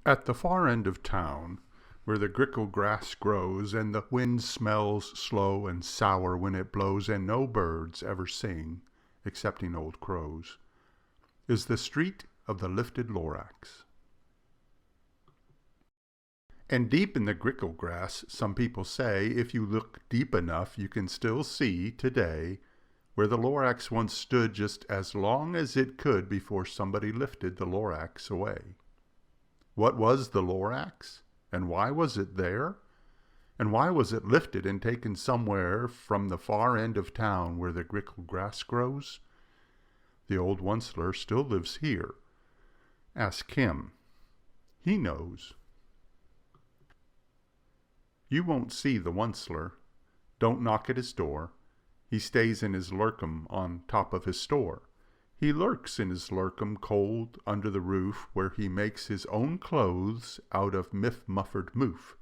At the far end of town, where the grickle grass grows, and the wind smells slow and sour when it blows, and no birds ever sing, excepting old crows, is the street of the lifted Lorax. And deep in the grickle grass, some people say, if you look deep enough, you can still see, today, where the Lorax once stood just as long as it could before somebody lifted the Lorax away. What was the Lorax? And why was it there? And why was it lifted and taken somewhere from the far end of town where the grickle grass grows? The old Onceler still lives here. Ask him. He knows. You won't see the Onceler. Don't knock at his door. He stays in his lurkum on top of his store. He lurks in his lurkum cold under the roof, where he makes his own clothes out of muffered moof.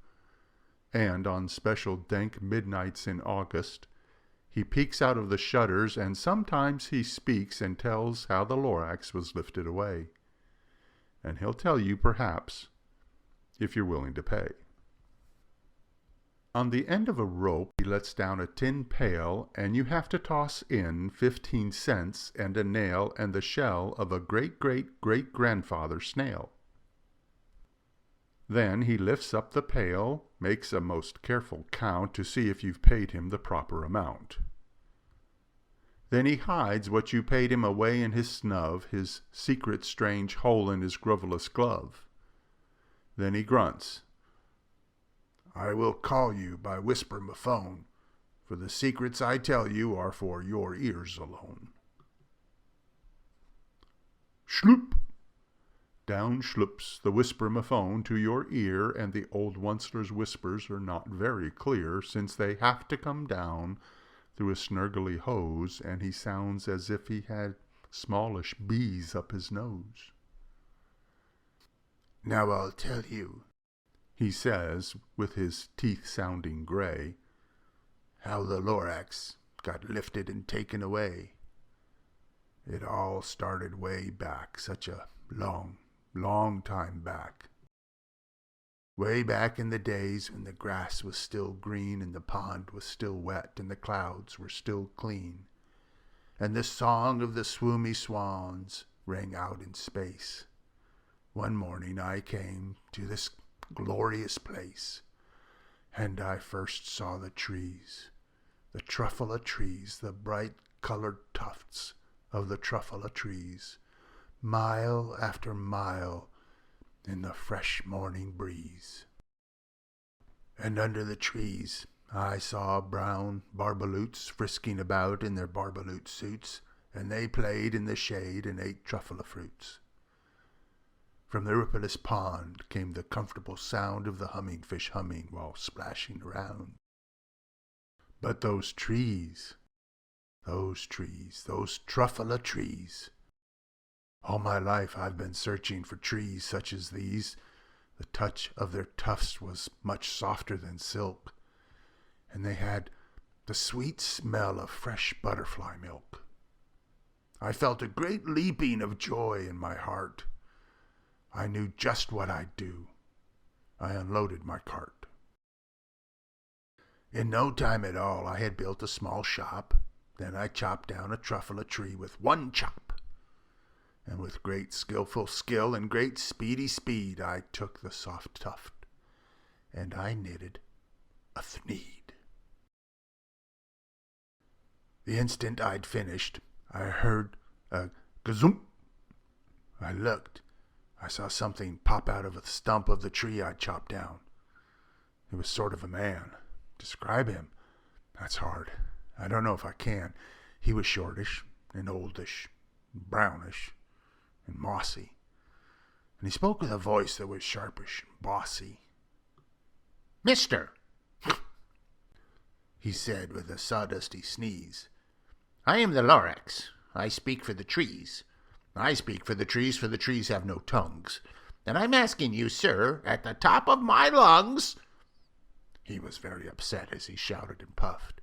And on special dank midnights in August, he peeks out of the shutters, and sometimes he speaks and tells how the Lorax was lifted away. And he'll tell you, perhaps, if you're willing to pay. On the end of a rope he lets down a tin pail, and you have to toss in 15 cents and a nail and the shell of a great-great-great-grandfather snail. Then he lifts up the pail, makes a most careful count to see if you've paid him the proper amount. Then he hides what you paid him away in his snub, his secret strange hole in his grovelous glove. Then he grunts, "I will call you by whisper my phone, for the secrets I tell you are for your ears alone." Schloop! Down schloops the whisper phone to your ear, and the old Onceler's whispers are not very clear, since they have to come down through a snurgly hose, and he sounds as if he had smallish bees up his nose. "Now I'll tell you," he says, with his teeth sounding gray, "how the Lorax got lifted and taken away. It all started way back, such a long time back. Way back in the days when the grass was still green, and the pond was still wet, and the clouds were still clean, and the song of the swoomy swans rang out in space. One morning I came to this glorious place, and I first saw the trees, the truffula trees, the bright-colored tufts of the truffula trees, mile after mile in the fresh morning breeze. And under the trees I saw brown barbaloots frisking about in their barbaloot suits, and they played in the shade and ate truffula fruits. From the rippleless pond came the comfortable sound of the humming fish humming while splashing around. But those trees, those truffula trees. All my life I've been searching for trees such as these. The touch of their tufts was much softer than silk, and they had the sweet smell of fresh butterfly milk. I felt a great leaping of joy in my heart. I knew just what I'd do. I unloaded my cart. In no time at all I had built a small shop. Then I chopped down a truffula tree with one chop. And with great skillful skill and great speedy speed I took the soft tuft, and I knitted a thneed. The instant I'd finished, I heard a gazoomp. I looked. I saw something pop out of the stump of the tree I'd chopped down. It was sort of a man. Describe him? That's hard. I don't know if I can. He was shortish and oldish, and brownish, and mossy. And he spoke with a voice that was sharpish and bossy. "Mister," he said with a sawdusty sneeze, "I am the Lorax. I speak for the trees. I speak for the trees have no tongues. And I'm asking you, sir, at the top of my lungs—" He was very upset as he shouted and puffed.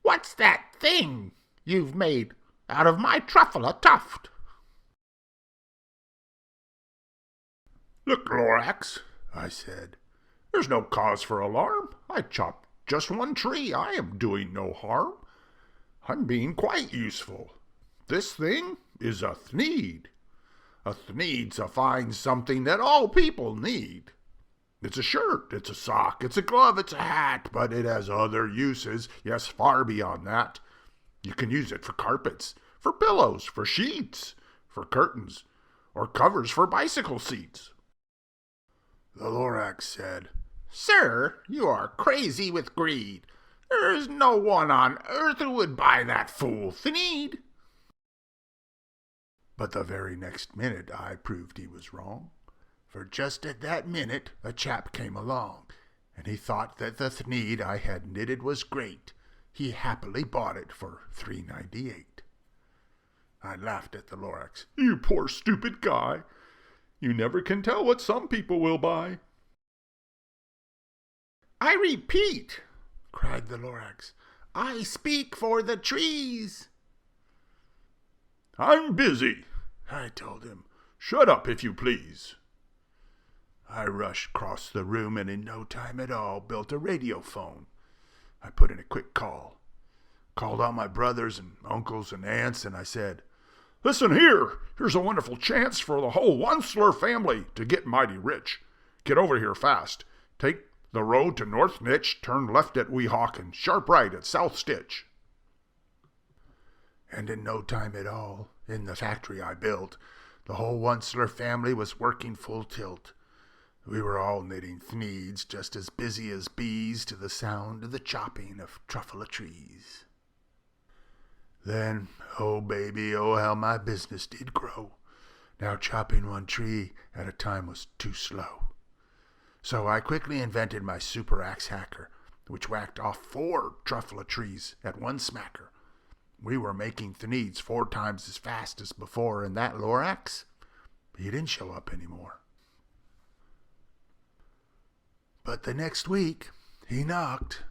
"What's that thing you've made out of my truffula tuft?" "Look, Lorax," I said, "there's no cause for alarm. I chopped just one tree. I am doing no harm. I'm being quite useful. This thing is a thneed. A thneed's a fine something that all people need. It's a shirt, it's a sock, it's a glove, it's a hat, but it has other uses, yes, far beyond that. You can use it for carpets, for pillows, for sheets, for curtains, or covers for bicycle seats." The Lorax said, "Sir, you are crazy with greed. There is no one on earth who would buy that fool thneed." But the very next minute I proved he was wrong, for just at that minute a chap came along, and he thought that the thneed I had knitted was great. He happily bought it for $3.98. I laughed at the Lorax. "You poor stupid guy. You never can tell what some people will buy." "I repeat," cried the Lorax, "I speak for the trees." "I'm busy," I told him. "Shut up, if you please." I rushed across the room and in no time at all built a radio phone. I put in a quick call. Called all my brothers and uncles and aunts, and I said, "Listen here, here's a wonderful chance for the whole Onceler family to get mighty rich. Get over here fast. Take the road to North Nitch, turn left at Weehawk, and sharp right at South Stitch." And in no time at all, in the factory I built, the whole Onceler family was working full tilt. We were all knitting thneeds, just as busy as bees, to the sound of the chopping of truffle trees. Then, oh baby, oh how my business did grow. Now chopping one tree at a time was too slow. So I quickly invented my super axe hacker, which whacked off 4 truffle trees at one smacker. We were making thneeds 4 times as fast as before, and that Lorax, he didn't show up anymore. But the next week, he knocked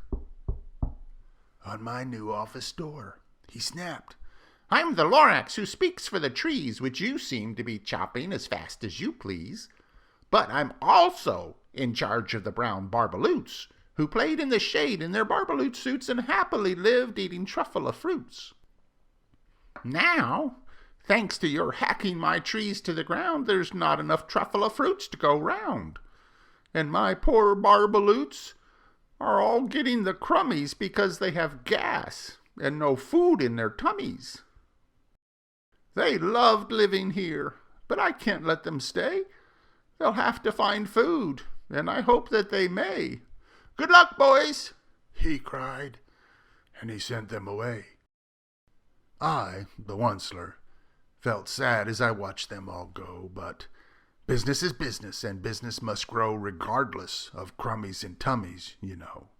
on my new office door. He snapped, "I'm the Lorax who speaks for the trees, which you seem to be chopping as fast as you please. But I'm also in charge of the brown barbaloots, who played in the shade in their barbaloot suits and happily lived eating truffle fruits. Now, thanks to your hacking my trees to the ground, there's not enough truffle fruits to go round. And my poor barbaloots are all getting the crummies because they have gas and no food in their tummies. They loved living here, but I can't let them stay. They'll have to find food, and I hope that they may. Good luck, boys," he cried, and he sent them away. I, the Onceler, felt sad as I watched them all go, but business is business, and business must grow regardless of crummies and tummies, you know.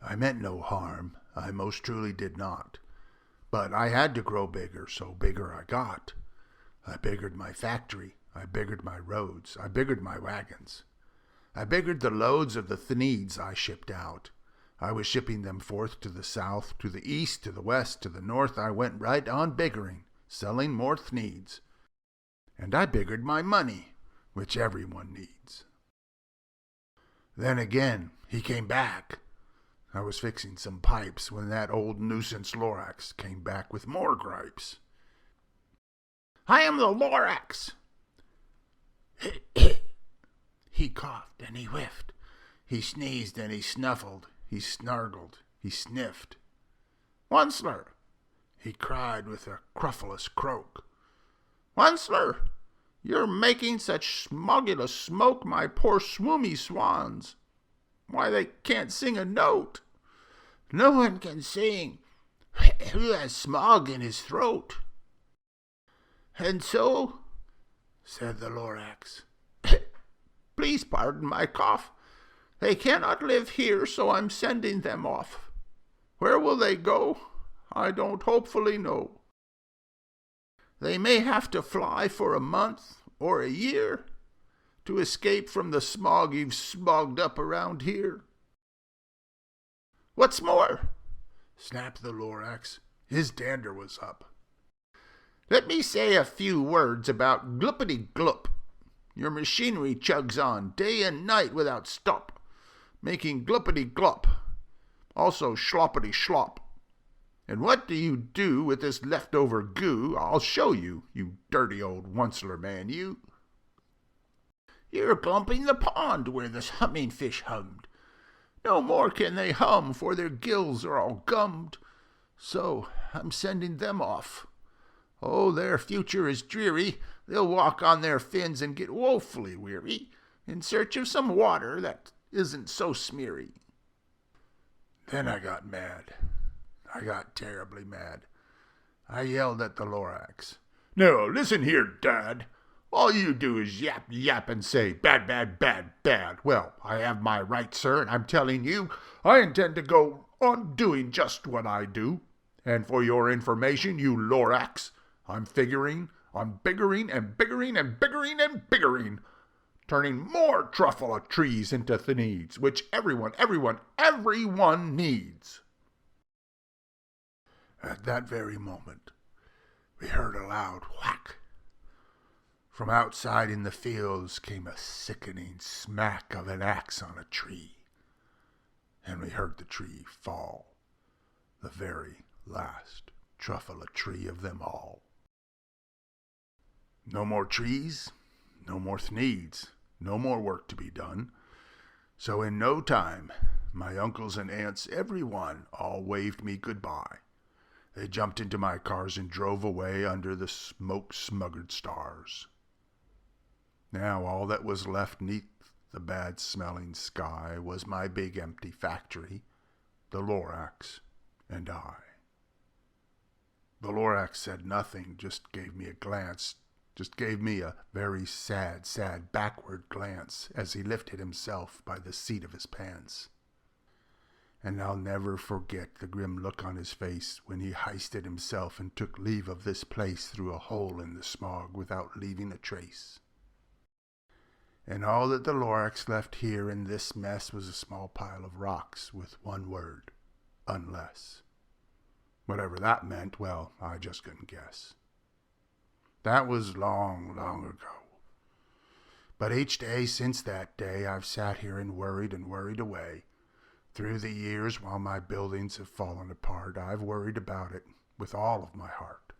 I meant no harm, I most truly did not, but I had to grow bigger, so bigger I got. I biggered my factory, I biggered my roads, I biggered my wagons. I biggered the loads of the thneeds I shipped out. I was shipping them forth to the south, to the east, to the west, to the north. I went right on biggering, selling more thneeds. And I biggered my money, which everyone needs. Then again, he came back. I was fixing some pipes when that old nuisance Lorax came back with more gripes. "I am the Lorax." He coughed and he whiffed. He sneezed and he snuffled. He snargled. He sniffed. "Onceler," he cried with a cruffulous croak. "Onceler, you're making such smogulous smoke, my poor swoomy swans. Why, they can't sing a note. No one can sing who has smog in his throat." "And so," said the Lorax, "please pardon my cough. They cannot live here, so I'm sending them off. Where will they go? I don't hopefully know. They may have to fly for a month or a year to escape from the smog you've smogged up around here." "What's more," snapped the Lorax, his dander was up, "let me say a few words about Gluppity Glup. Your machinery chugs on day and night without stop, making gluppity glop, also sloppity slop. And what do you do with this leftover goo? I'll show you, you dirty old Onceler man, you. You're glumping the pond where the humming fish hummed. No more can they hum, for their gills are all gummed. So I'm sending them off. Oh, their future is dreary. They'll walk on their fins and get woefully weary, in search of some water that isn't so smeary. Then I got mad. I got terribly mad. I yelled at the Lorax. "No, listen here, Dad. All you do is yap, yap, and say, bad, bad, bad, bad. Well, I have my right, sir, and I'm telling you, I intend to go on doing just what I do. And for your information, you Lorax, I'm figuring on biggering and biggering and biggering and biggering, turning more truffle trees into the needs, which everyone needs." At that very moment, we heard a loud whack. From outside in the fields came a sickening smack of an axe on a tree, and we heard the tree fall, the very last truffle tree of them all. No more trees, no more needs, no more work to be done. So in no time, my uncles and aunts, every one, all waved me goodbye. They jumped into my cars and drove away under the smoke-smuggered stars. Now all that was left neath the bad-smelling sky was my big empty factory, the Lorax, and I. The Lorax said nothing, just gave me a glance, just gave me a very sad, sad backward glance as he lifted himself by the seat of his pants. And I'll never forget the grim look on his face when he hoisted himself and took leave of this place through a hole in the smog without leaving a trace. And all that the Lorax left here in this mess was a small pile of rocks with one word, unless. Whatever that meant, well, I just couldn't guess. That was long, long ago. But each day since that day I've sat here and worried away. Through the years, while my buildings have fallen apart, I've worried about it with all of my heart.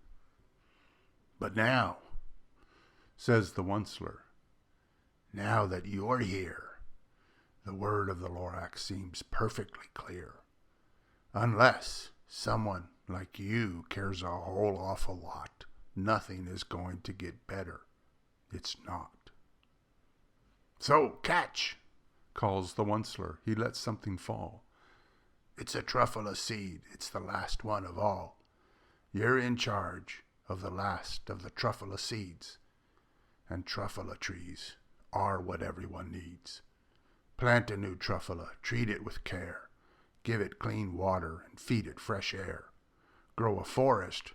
But now, says the Onceler, now that you're here, the word of the Lorax seems perfectly clear. Unless someone like you cares a whole awful lot, nothing is going to get better. It's not. So catch, calls the Onceler. He lets something fall. It's a truffle seed. It's the last one of all. You're in charge of the last of the truffle seeds. And truffle trees are what everyone needs. Plant a new truffle, treat it with care. Give it clean water and feed it fresh air. Grow a forest,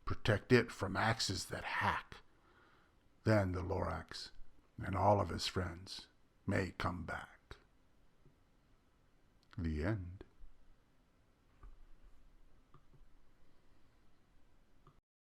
protect it from axes that hack. Then the Lorax and all of his friends may come back. The end.